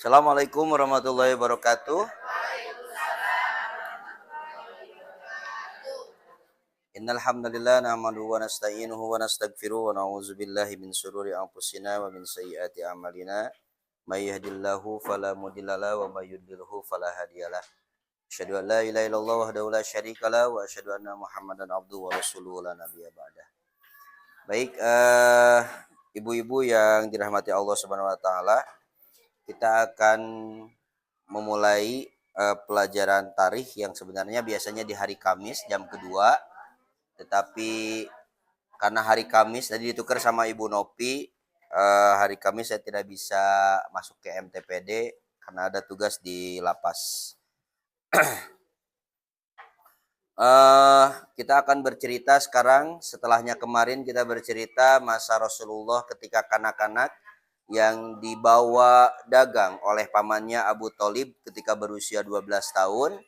Assalamualaikum warahmatullahi wabarakatuh. Innal hamdalillah nahmaduhu wa nasta'inuhu wa nastaghfiruh wa na'udzu billahi min syururi anfusina wa min sayyiati a'malina. May yahdihillahu fala mudhillalah wa may yudhlilhu fala hadiyalah. Asyhadu an la ilaha illallah wahdahu la syarikalah wa asyhadu anna Muhammadan abduhu wa rasuluhu la nabiyya ba'dah. Baik, ibu-ibu yang dirahmati Allah Subhanahu wa taala, kita akan memulai pelajaran tarikh yang sebenarnya biasanya di hari Kamis jam kedua, tetapi karena hari Kamis tadi ditukar sama Ibu Nopi, hari Kamis saya tidak bisa masuk ke MTPD karena ada tugas di lapas. Kita akan bercerita sekarang, setelahnya kemarin kita bercerita masa Rasulullah ketika kanak-kanak yang dibawa dagang oleh pamannya Abu Thalib ketika berusia 12 tahun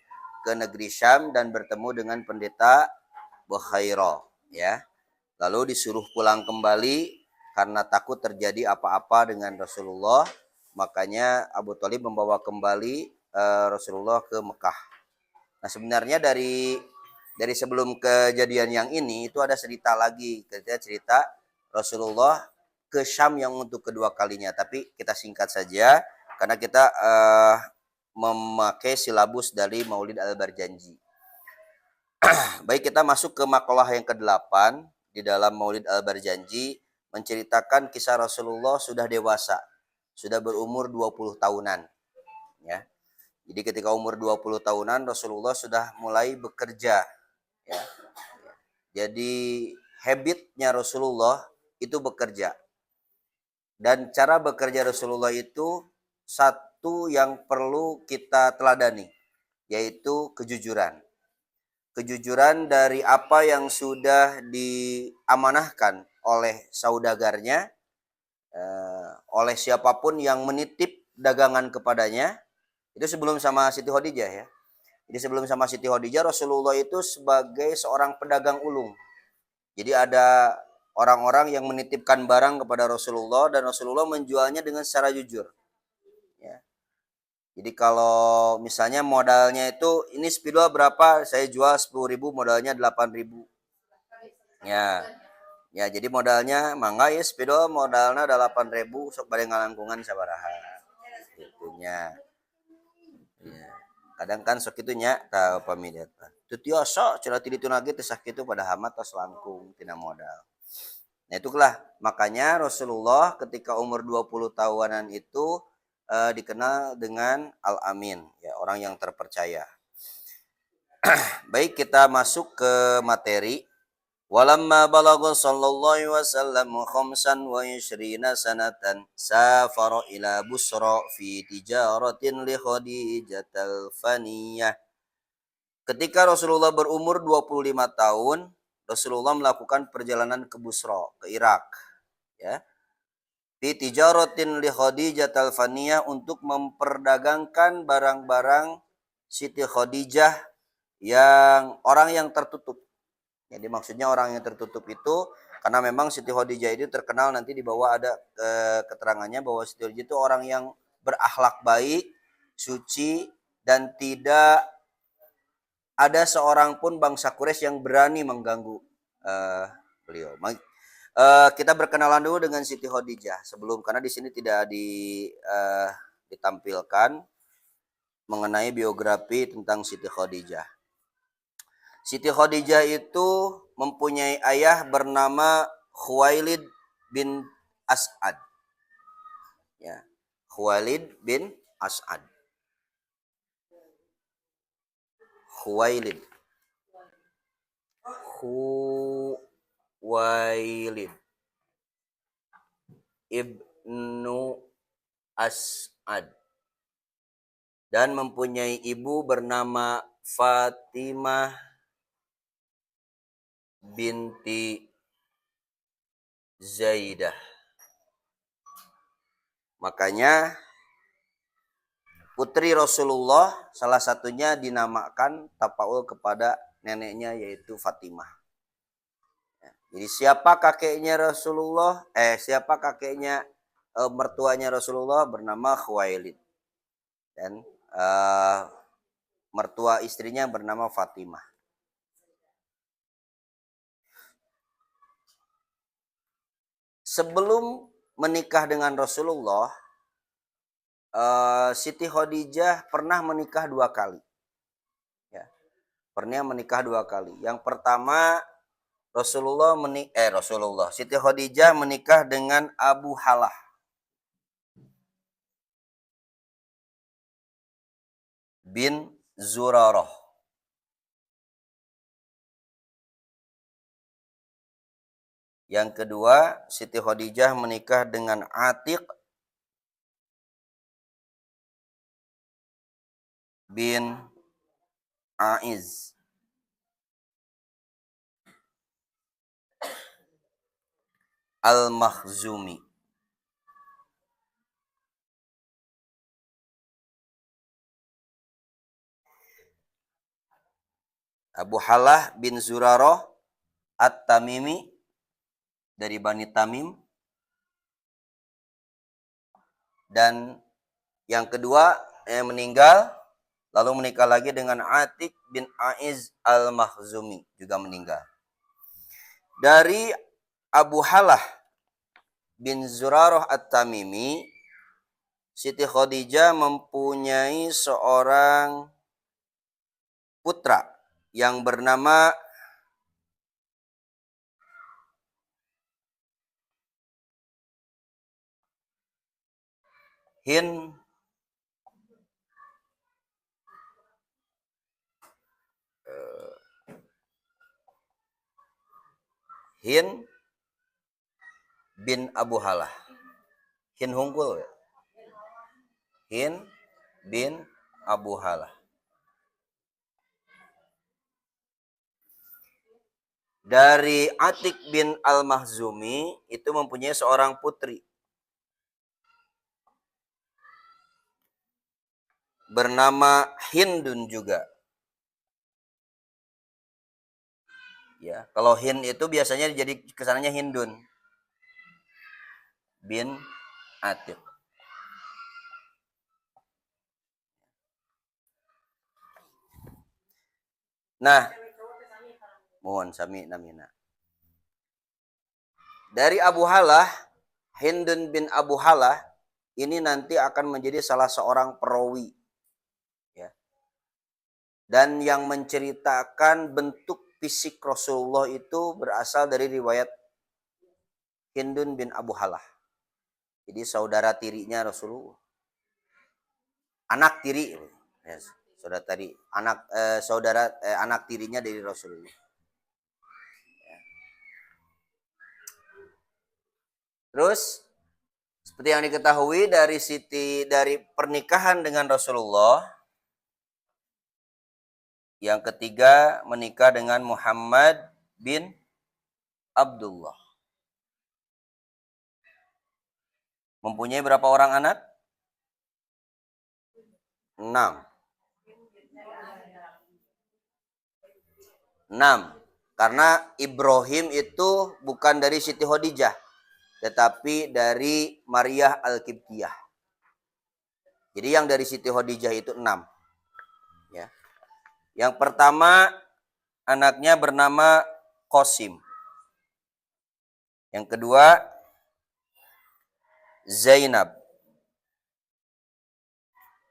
ke negeri Syam dan bertemu dengan pendeta Bukhairah, ya. Lalu disuruh pulang kembali karena takut terjadi apa-apa dengan Rasulullah, makanya Abu Thalib membawa kembali Rasulullah ke Mekah. Nah, sebenarnya dari sebelum kejadian yang ini itu ada cerita lagi, cerita Rasulullah ke Syam yang untuk kedua kalinya, tapi kita singkat saja karena kita memakai silabus dari Maulid Al-Barjanji. Baik, kita masuk ke makalah yang ke-8 di dalam Maulid Al-Barjanji, menceritakan kisah Rasulullah sudah dewasa, sudah berumur 20 tahunan, ya. Jadi ketika umur 20 tahunan Rasulullah sudah mulai bekerja, ya. Jadi habitnya Rasulullah itu bekerja. Dan cara bekerja Rasulullah itu satu yang perlu kita teladani, yaitu kejujuran. Kejujuran dari apa yang sudah diamanahkan oleh saudagarnya, oleh siapapun yang menitip dagangan kepadanya. Itu sebelum sama Siti Khadijah, ya. Jadi sebelum sama Siti Khadijah, Rasulullah itu sebagai seorang pedagang ulung. Jadi ada orang-orang yang menitipkan barang kepada Rasulullah dan Rasulullah menjualnya dengan secara jujur, ya. Jadi kalau misalnya modalnya itu ini spidol berapa, saya jual 10.000, modalnya 8.000. Ya. Ya, jadi modalnya mangga ya spidol modalnya 8.000 sok bade ngalangkungan sabaraha. Itunya. Ya. Kadang kan sok itunya ka pamiliat. Teu tiasa cenah ti ditu lagi teh sakitu pada hamat tos langkung tina modal. Nah, itulah makanya Rasulullah ketika umur 20 tahunan itu dikenal dengan Al-Amin, ya, orang yang terpercaya. Baik, kita masuk ke materi. Walamma balagha sallallahu alaihi wasallam khamsan wa ishrina sanatan safara ila Busra fi tijaratin li Khadijatal Faniyah. Ketika Rasulullah berumur 25 tahun, Rasulullah melakukan perjalanan ke Busra, ke Irak, ya. Fi tijaratin li Khadijatal Faniyah, untuk memperdagangkan barang-barang Siti Khadijah yang orang yang tertutup. Jadi maksudnya orang yang tertutup itu karena memang Siti Khadijah itu terkenal, nanti di bawah ada keterangannya bahwa Siti Khadijah itu orang yang berakhlak baik, suci, dan tidak ada seorang pun bangsa Quraisy yang berani mengganggu beliau. Kita berkenalan dulu dengan Siti Khadijah sebelum, karena di sini tidak ditampilkan mengenai biografi tentang Siti Khadijah. Siti Khadijah itu mempunyai ayah bernama Khuwailid bin As'ad. Ya, Khuwailid bin As'ad. Khuwailid. Khuwailid ibnu As'ad, dan mempunyai ibu bernama Fatimah binti Zaidah. Makanya putri Rasulullah salah satunya dinamakan tapaul kepada neneknya, yaitu Fatimah. Jadi siapa kakeknya Rasulullah? Siapa kakeknya mertuanya Rasulullah? Bernama Khuwailid. Dan mertua istrinya bernama Fatimah. Sebelum menikah dengan Rasulullah, Siti Khadijah pernah menikah 2 kali. Ya, pernah menikah 2 kali. Yang pertama Siti Khadijah menikah dengan Abu Halah bin Zurarah. Yang kedua, Siti Khadijah menikah dengan Atiq bin Aiz. Al-Makhzumi. Abu Halah bin Zurarah At-Tamimi dari Bani Tamim. Dan yang kedua yang meninggal lalu menikah lagi dengan Atiq bin Aiz Al-Makhzumi, juga meninggal. Dari Abu Halah bin Zurarah At-Tamimi, Siti Khadijah mempunyai seorang putra yang bernama Hind bin Abu Halah. Hind Hungkul. Hind bin Abu Halah. Dari Atiq bin Al-Makhzumi itu mempunyai seorang putri bernama Hindun juga. Ya, kalau Hind itu biasanya jadi kesannya Hindun bin Atiq. Nah, mohon sami namina. Dari Abu Halah, Hindun bin Abu Halah ini nanti akan menjadi salah seorang perawi. Ya. Dan yang menceritakan bentuk fisik Rasulullah itu berasal dari riwayat Hindun bin Abu Halah. Jadi saudara tirinya Rasulullah. Anak tiri. Yes. Saudara tiri, anak tirinya dari Rasulullah. Ya. Terus seperti yang diketahui dari pernikahan dengan Rasulullah, yang ketiga menikah dengan Muhammad bin Abdullah. Mempunyai berapa orang anak? 6. 6. Karena Ibrahim itu bukan dari Siti Khadijah, tetapi dari Maria Al-Qibtiyah. Jadi yang dari Siti Khadijah itu 6. Ya. Yang pertama anaknya bernama Qasim. Yang kedua Zainab.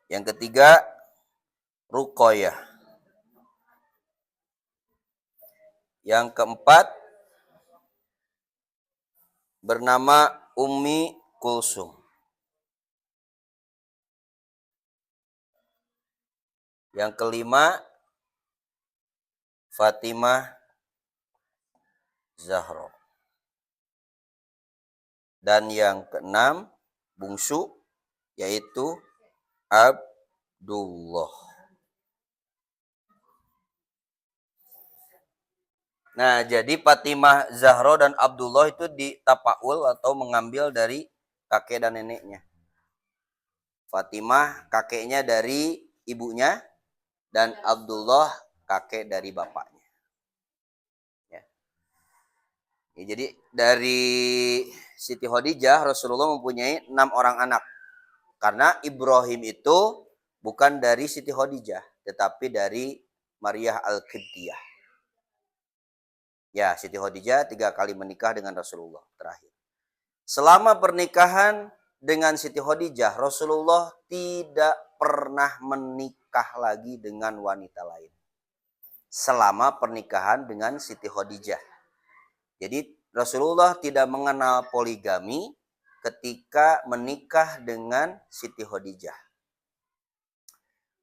Yang ketiga Ruqayyah. Yang keempat bernama Ummi Kulsum. Yang kelima Fatimah Zahra. Dan yang keenam bungsu yaitu Abdullah. Nah, jadi Fatimah Zahra dan Abdullah itu ditapaul atau mengambil dari kakek dan neneknya. Fatimah kakeknya dari ibunya dan Abdullah kakek dari bapaknya. Ya. Ya, jadi dari Siti Khadijah Rasulullah mempunyai 6 orang anak. Karena Ibrahim itu bukan dari Siti Khadijah, tetapi dari Maria Al-Qibtiyah. Ya, Siti Khadijah 3 kali menikah dengan Rasulullah terakhir. Selama pernikahan dengan Siti Khadijah, Rasulullah tidak pernah menikah lagi dengan wanita lain. Selama pernikahan dengan Siti Khadijah. Jadi Rasulullah tidak mengenal poligami ketika menikah dengan Siti Khadijah.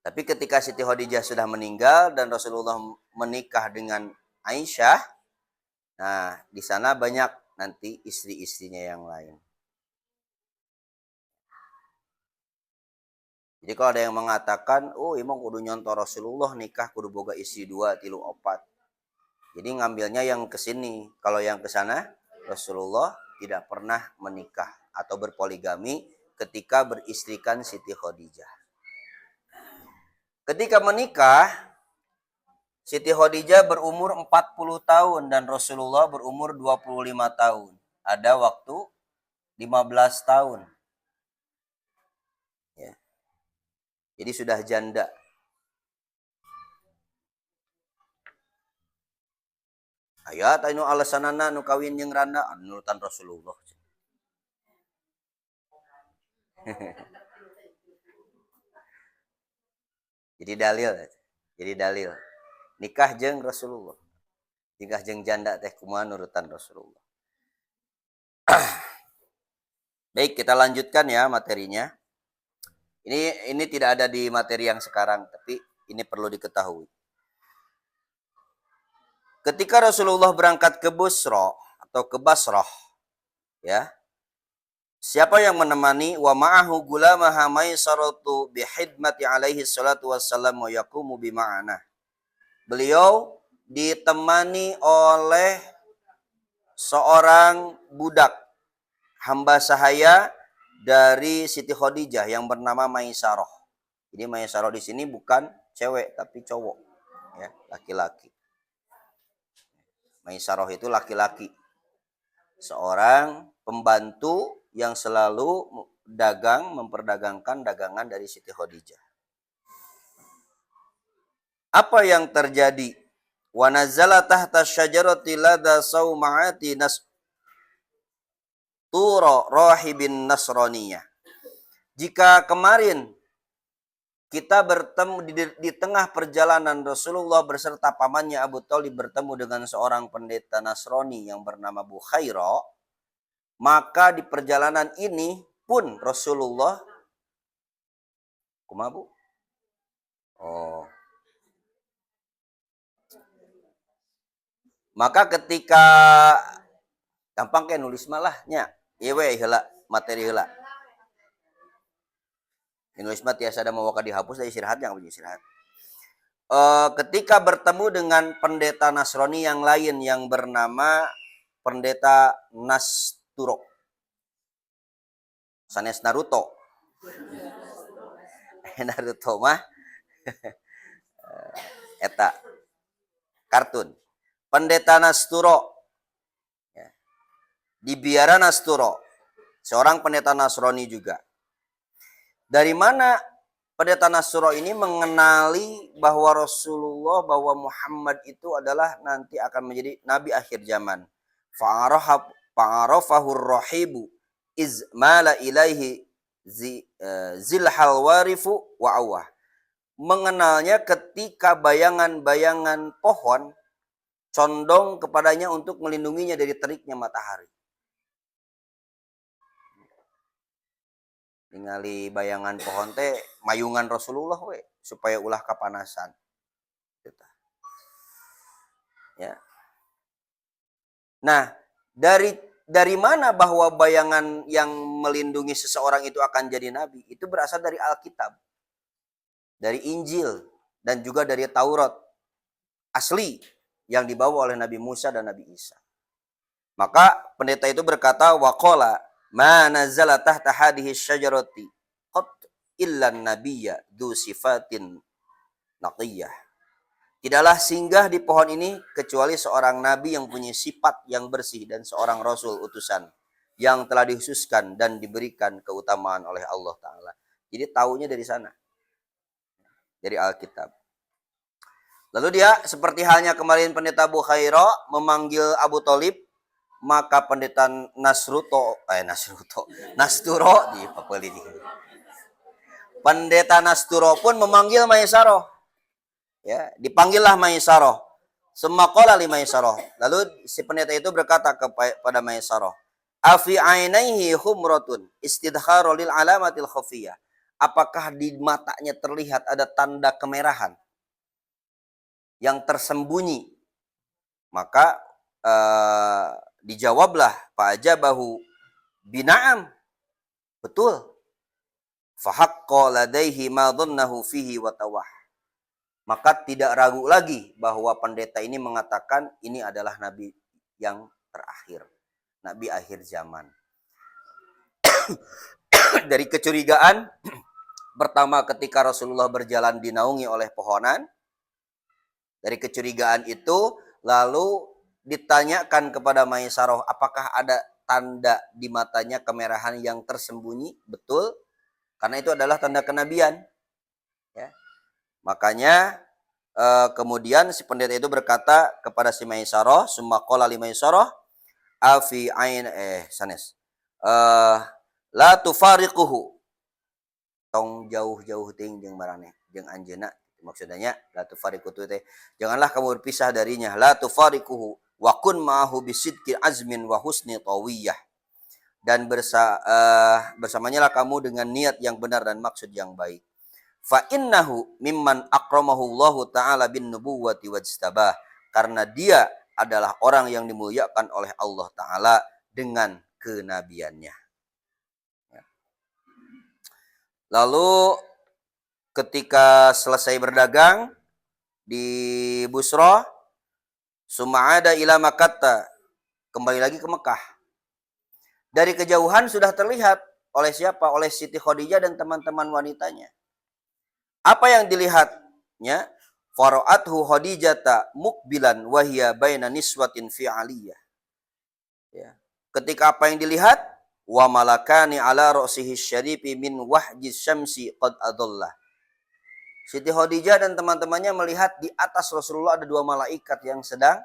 Tapi ketika Siti Khadijah sudah meninggal dan Rasulullah menikah dengan Aisyah, nah di sana banyak nanti istri-istrinya yang lain. Jadi kalau ada yang mengatakan, oh emang kudu nyontoh Rasulullah nikah kudu boga istri 2, 3, 4. Jadi ngambilnya yang ke sini. Kalau yang ke sana, Rasulullah tidak pernah menikah atau berpoligami ketika beristrikan Siti Khadijah. Ketika menikah, Siti Khadijah berumur 40 tahun dan Rasulullah berumur 25 tahun. Ada waktu 15 tahun. Ya. Jadi sudah janda. Ayat anu alasanana nu kawin jeung randa nurutan Rasulullah. Jadi dalil. Nikah jeung Rasulullah. Nikah jeung janda teh kumaha nurutan Rasulullah. Baik, kita lanjutkan ya materinya. Ini tidak ada di materi yang sekarang, tapi ini perlu diketahui. Ketika Rasulullah berangkat ke Busra atau ke Basrah, ya, siapa yang menemani? Wa ma'ahu gulamaha Maisaratu bihidmati alaihi salatu wassalam wa yaqumu bima'ana. Beliau ditemani oleh seorang budak hamba sahaya dari Siti Khadijah yang bernama Maisarah. Jadi Maisarah di sini bukan cewek tapi cowok, ya, laki-laki. Maisarah itu laki-laki. Seorang pembantu yang selalu memperdagangkan dagangan dari Siti Khadijah. Apa yang terjadi? Wa nazala tahta syajarati lada sauma'ati nasturo rahibin nasraniyah. Jika kemarin kita bertemu di tengah perjalanan Rasulullah beserta pamannya Abu Thalib bertemu dengan seorang pendeta Nasrani yang bernama Bukhaira, maka di perjalanan ini pun Rasulullah kumaha Bu? Oh. Maka ketika gampang kayak nulis malahnya, ieu we heula materi heula. Nulis mah tiasa ada mau dihapus dari istirahat yang punya istirahat. Ketika bertemu dengan pendeta Nasrani yang lain yang bernama pendeta Nasturo. Sanes Naruto. Naruto mah eta kartun. Pendeta Nasturo. Ya. Di biara Nasturo. Seorang pendeta Nasrani juga. Dari mana pendeta Nasturo ini mengenali bahwa Rasulullah, bahwa Muhammad itu adalah nanti akan menjadi nabi akhir zaman. Fa'arafahur rahibu izmala ilaihi zilhal warifu wa'awah. Mengenalnya ketika bayangan-bayangan pohon condong kepadanya untuk melindunginya dari teriknya matahari. Ningali bayangan pohon teh mayungan Rasulullah we supaya ulah kapanasan. Ya. Nah, dari mana bahwa bayangan yang melindungi seseorang itu akan jadi nabi? Itu berasal dari Alkitab. Dari Injil dan juga dari Taurat asli yang dibawa oleh Nabi Musa dan Nabi Isa. Maka pendeta itu berkata, waqala ma nazala tahta hadhihi syajarati qat illa nabiyya dzu sifatin naqiyah. Tidaklah singgah di pohon ini kecuali seorang nabi yang punya sifat yang bersih dan seorang rasul utusan yang telah dikhususkan dan diberikan keutamaan oleh Allah Ta'ala. Jadi taunya dari sana. dari Alkitab. Lalu dia seperti halnya kemarin pendeta Bukhairo memanggil Abu Thalib, maka pendeta Nasturo di Papua ini. Pendeta Nasturo pun memanggil Maisarah. Ya, dipanggillah Maisarah. Semaqala li Maisarah. Lalu si pendeta itu berkata kepada Maisarah, "Afi ainaihi humratun istidharu lil alamatil khafiyah." Apakah di matanya terlihat ada tanda kemerahan yang tersembunyi? Maka dijawablah fa'ajabahu bina'am. Betul. Fahaqqa ladaihi ma dhannahu fihi wa tawah. Maka tidak ragu lagi bahwa pendeta ini mengatakan ini adalah nabi yang terakhir, nabi akhir zaman. Dari kecurigaan pertama ketika Rasulullah berjalan dinaungi oleh pohonan, dari kecurigaan itu lalu ditanyakan kepada Maisarah, apakah ada tanda di matanya kemerahan yang tersembunyi? Betul, karena itu adalah tanda kenabian. Ya. Makanya kemudian si pendeta itu berkata kepada si Maisarah, summa qala li Maisarah, afi ain sanes. La tufariquhu. Tong jauh-jauh ting jeung marane jeung anjeunna. Maksudnya la tufariquhu teh janganlah kamu berpisah darinya. La tufariquhu wa kun ma'ahu bisidqi azmin wa husni tawiyah. Dan bersamanya lah kamu dengan niat yang benar dan maksud yang baik. Fa innahu mimman akramahu Allah taala bin nubuwwati wajtabah, karena dia adalah orang yang dimuliakan oleh Allah taala dengan kenabiannya. Lalu ketika selesai berdagang di Busra, suma'ada ila Makkah, kembali lagi ke Mekah. Dari kejauhan sudah terlihat oleh siapa? Oleh Siti Khadijah dan teman-teman wanitanya. Apa yang dilihatnya? Fara'athu Khadijata mukbilan wahya baina niswatin fi aliyah. Ya. Ketika apa yang dilihat? Wa malakani ala ra'sihi syarifi min wahji syamsi qad adallah. Siti Khadijah dan teman-temannya melihat di atas Rasulullah ada dua malaikat yang sedang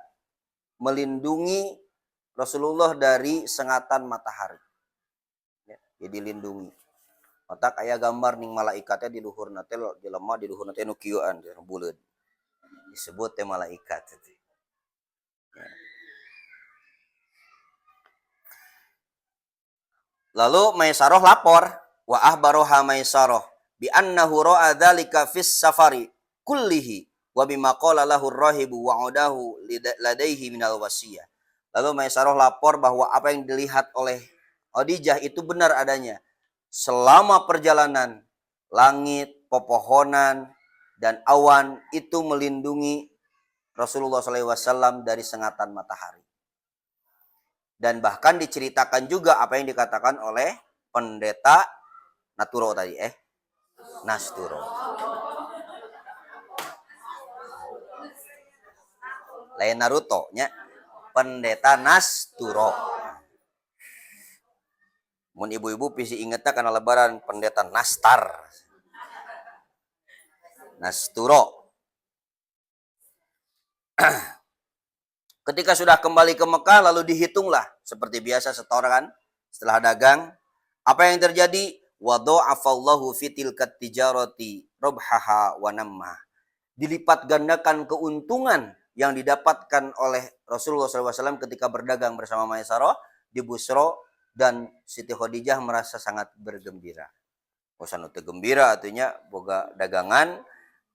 melindungi Rasulullah dari sengatan matahari. Ya, dilindungi. Otak aya gambar ning malaikatnya di luhurna teh jelema di luhurna teh nu kieuan buleud. Disebut teh malaikat. Ya. Lalu Maisarah lapor, wa ahbaroha Maisarah bi annahu ra'a dzalika fis safari kullihi wa bima qala lahu ar-rahibu wa udahu ladaihi minal wasiyah. Lalu Maisarah lapor bahwa apa yang dilihat oleh Khadijah itu benar adanya. Selama perjalanan, langit, pepohonan, dan awan itu melindungi Rasulullah SAW dari sengatan matahari. Dan bahkan diceritakan juga apa yang dikatakan oleh pendeta Nasturo tadi, Nasturo. Lain Naruto nya, pendeta Nasturo. Mun ibu-ibu pisi ingetnya karena lebaran pendeta Nastar. Nasturo. Ketika sudah kembali ke Mekah lalu dihitunglah seperti biasa setoran setelah dagang. Apa yang terjadi? Wa dha'afallahu fitil tijarati rabhaha wa namma. Dilipat gandakan keuntungan yang didapatkan oleh Rasulullah SAW ketika berdagang bersama Maisarah di Busra. Dan Siti Khadijah merasa sangat bergembira. Bosan teu gembira artinya boga dagangan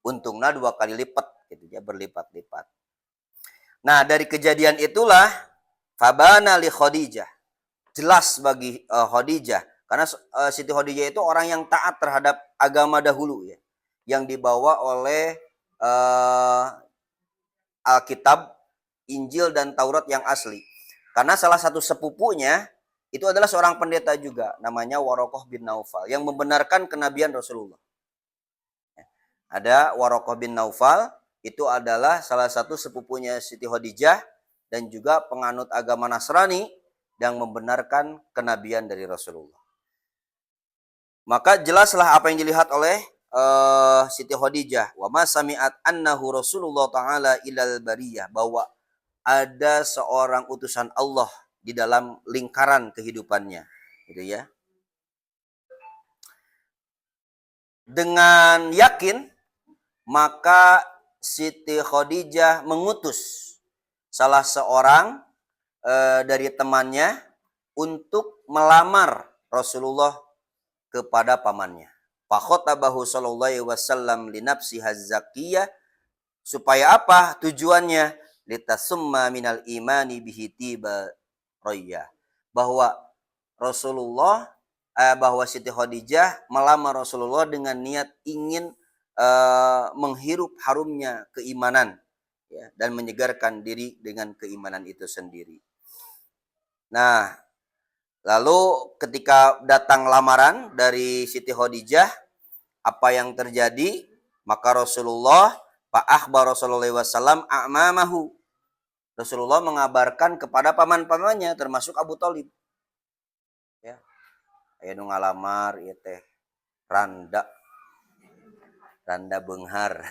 untungnya 2 kali lipat gitu ya, berlipat-lipat. Nah, dari kejadian itulah fabana li Khadijah. Jelas bagi Khadijah karena Siti Khadijah itu orang yang taat terhadap agama dahulu ya, yang dibawa oleh Alkitab, Injil dan Taurat yang asli. Karena salah satu sepupunya itu adalah seorang pendeta juga, namanya Waraqah bin Naufal, yang membenarkan kenabian Rasulullah. Ada Waraqah bin Naufal, itu adalah salah satu sepupunya Siti Khadijah, dan juga penganut agama Nasrani, yang membenarkan kenabian dari Rasulullah. Maka jelaslah apa yang dilihat oleh Siti Khadijah, wa ma sami'at annahu Rasulullah taala ilal bariyah, bahwa ada seorang utusan Allah di dalam lingkaran kehidupannya, gitu ya. Dengan yakin maka Siti Khadijah mengutus salah seorang dari temannya untuk melamar Rasulullah kepada pamannya. Fakhotabahu sallallahu alaihi wasallam li nafsiha zakiyah, supaya apa tujuannya? Litasumma minal imani bihi tiba roya, bahwa Rasulullah bahwa Siti Khadijah melamar Rasulullah dengan niat ingin menghirup harumnya keimanan, ya, dan menyegarkan diri dengan keimanan itu sendiri. Nah, lalu ketika datang lamaran dari Siti Khadijah, apa yang terjadi? Maka Rasulullah akhbar Rasulullah wasallam a'mamahu, Rasulullah mengabarkan kepada paman-pamannya termasuk Abu Thalib. Ya. Aya nu ngalamar ieu teh randa beunghar.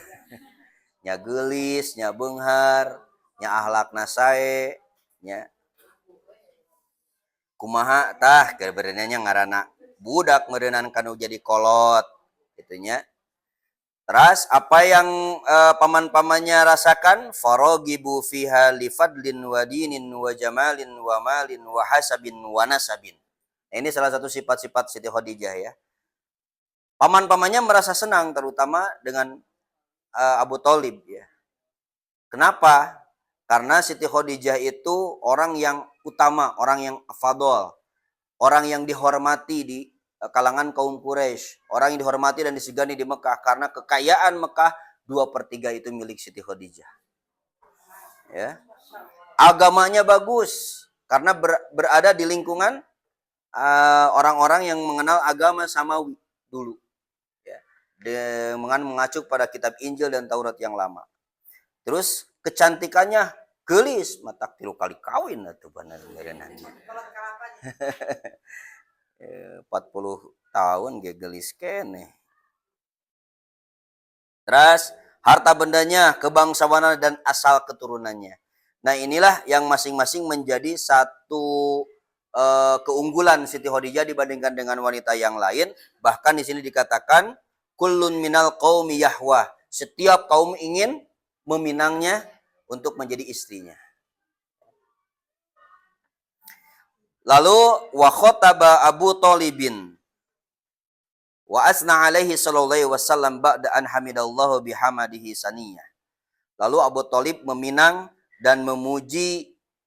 Nya geulis, nya beunghar, nya akhlakna sae, nya kumaha tah keur bereunanya ngaranna budak meureunnan kanu jadi kolot gitu nya. Terus apa yang paman-pamannya rasakan? Faragibu fiha li fadlin wa dinin wa jamalin wa malin wa hasabin wa nasabin. Nah, ini salah satu sifat-sifat Siti Khadijah ya. Paman-pamannya merasa senang terutama dengan Abu Thalib ya. Kenapa? Karena Siti Khadijah itu orang yang utama, orang yang afdal, orang yang dihormati di kalangan kaum Quraisy, orang yang dihormati dan disegani di Mekah, karena kekayaan Mekah 2/3 itu milik Siti Khadijah. Ya. Agamanya bagus karena berada di lingkungan orang-orang yang mengenal agama samawi dulu. Ya. Dengan mengacu pada kitab Injil dan Taurat yang lama. Terus kecantikannya gelis, matak 3 kali kawin atuh bener berenannya. 40 tahun ge gelis keneh. Terus harta bendanya, kebangsawanan dan asal keturunannya. Nah, inilah yang masing-masing menjadi satu keunggulan Siti Khadijah dibandingkan dengan wanita yang lain. Bahkan di sini dikatakan kullun minal qaumi yahwa, setiap kaum ingin meminangnya untuk menjadi istrinya. Lalu wa khotaba Abu Thalibin wa asna alaihi sallallahu alaihi wasallam ba'da an hamidallahu bihamadihi saniyah. Lalu Abu Thalib meminang dan memujinya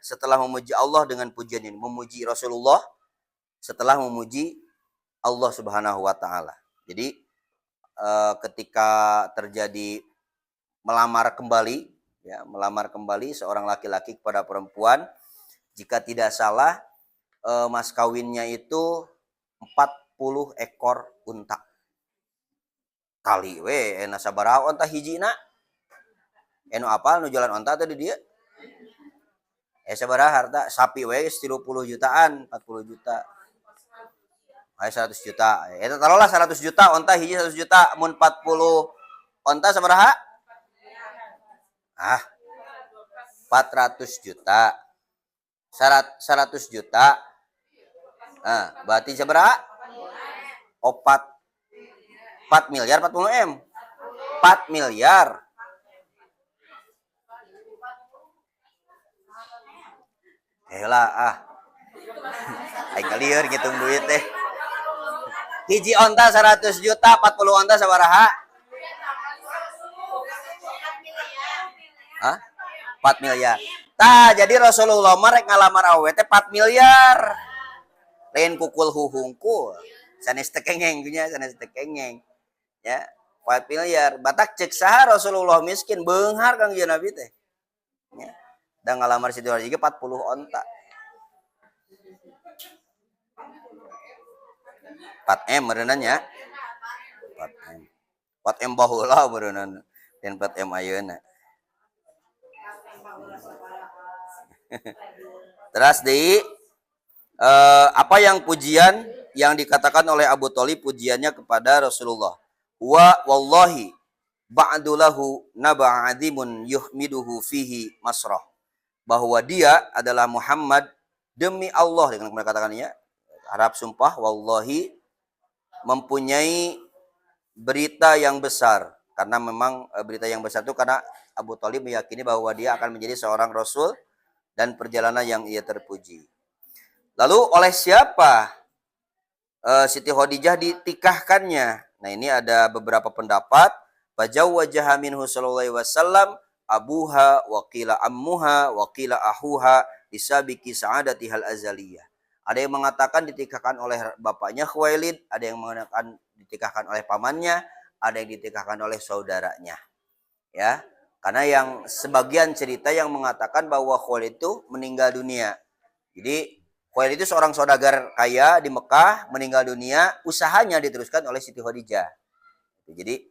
setelah memuji Allah dengan pujian ini, memuji Rasulullah setelah memuji Allah Subhanahu wa taala. Jadi ketika terjadi melamar kembali seorang laki-laki kepada perempuan, jika tidak salah mas kawinnya itu 40 ekor unta. Kali we ena sabaraha onta hijina? Enu apal nu jualan onta tadi dia? Sabaraha harta sapi we 30 jutaan, 40 juta. 100 juta. Eta taruhlah 100 juta, onta hiji 100 juta, mun 40 onta sabaraha? 400 juta. 100 juta. Berarti sabaraha? 4 miliar 40 M. 4 miliar. Aing ngalieur ngitung duit teh. Hiji onta 100 juta, 40 onta sabaraha? 4 miliar. Tah, jadi Rasulullah merek ngalamar awewe teh 4 miliar. Lain kukul huhungkul. Sanes teu kengeng nya, sanes teu kengeng. Ya, 4 miliar. Batak cek saha Rasulullah miskin beunghar Kang Nabi teh. Ya. Da ngalamar Siti Khadijah 40 onta. 4M meureunna nya. 4M. 4M baheula meureunna. Dan 4M ayeuna. Terus apa yang pujian yang dikatakan oleh Abu Thalib pujiannya kepada Rasulullah. Wa wallahi ba'dulahu naba'adimun yuhmiduhu fihi masrah. Bahwa dia adalah Muhammad demi Allah, dengan mereka katakannya harap sumpah, wallahi mempunyai berita yang besar. Karena memang berita yang besar itu karena Abu Thalib meyakini bahwa dia akan menjadi seorang Rasul dan perjalanan yang ia terpuji. Lalu oleh siapa Siti Khadijah ditikahkannya? Nah, ini ada beberapa pendapat. Fajawwajaha minhu sallallahu alaihi wasallam abuha wa qila ammuha wa qila ahuha disabiki sa'adatihal azaliyah. Ada yang mengatakan ditikahkan oleh bapaknya Khuwailid, ada yang mengatakan ditikahkan oleh pamannya, ada yang ditikahkan oleh saudaranya. Ya, karena yang sebagian cerita yang mengatakan bahwa Khuwailid itu meninggal dunia. Jadi Khuwailid itu seorang saudagar kaya di Mekah, meninggal dunia, usahanya diteruskan oleh Siti Khadijah. Jadi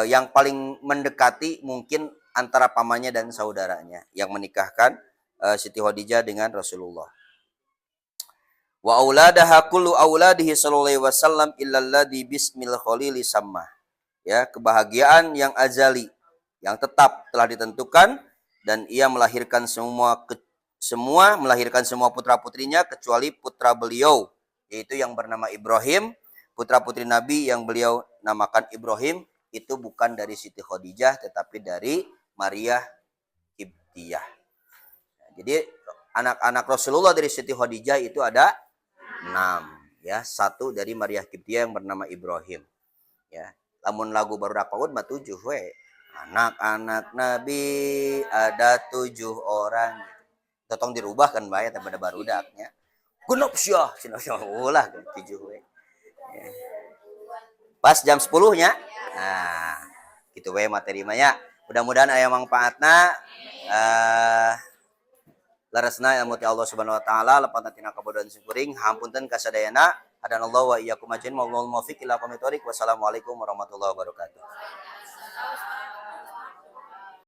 yang paling mendekati mungkin antara pamannya dan saudaranya yang menikahkan Siti Khadijah dengan Rasulullah. Wa auladaha kullu auladihi sallallahu alaihi wasallam illa alladhi bismil khalili sammah. Ya, kebahagiaan yang azali, yang tetap telah ditentukan, dan ia melahirkan semua putra-putrinya kecuali putra beliau, yaitu yang bernama Ibrahim. Putra-putri Nabi yang beliau namakan Ibrahim itu bukan dari Siti Khadijah tetapi dari Maria Qibtiyah. Jadi anak-anak Rasulullah dari Siti Khadijah itu ada 6, ya. 1 dari Maria Qibtiyah yang bernama Ibrahim, ya. Lamun lagu baru paud mah 7 we. Anak-anak Nabi ada 7 orang. Totong dirubah kan bae teh pada barudaknya. Genep syah, cenah ulah 7 we. Ya. Pas jam 10-nya. Nah, gitu we materi mah ya. Mudah-mudahan aya manfaatna. Laresna ilmu ti Allah Subhanahu wa taala lepatna tina kabodohan syukuring hampunten kasadayana. Hadanallahu wa iyyakum ajmain. Wallahul muwaffiq ila aqwamit thoriq. Wassalamualaikum warahmatullahi wabarakatuh.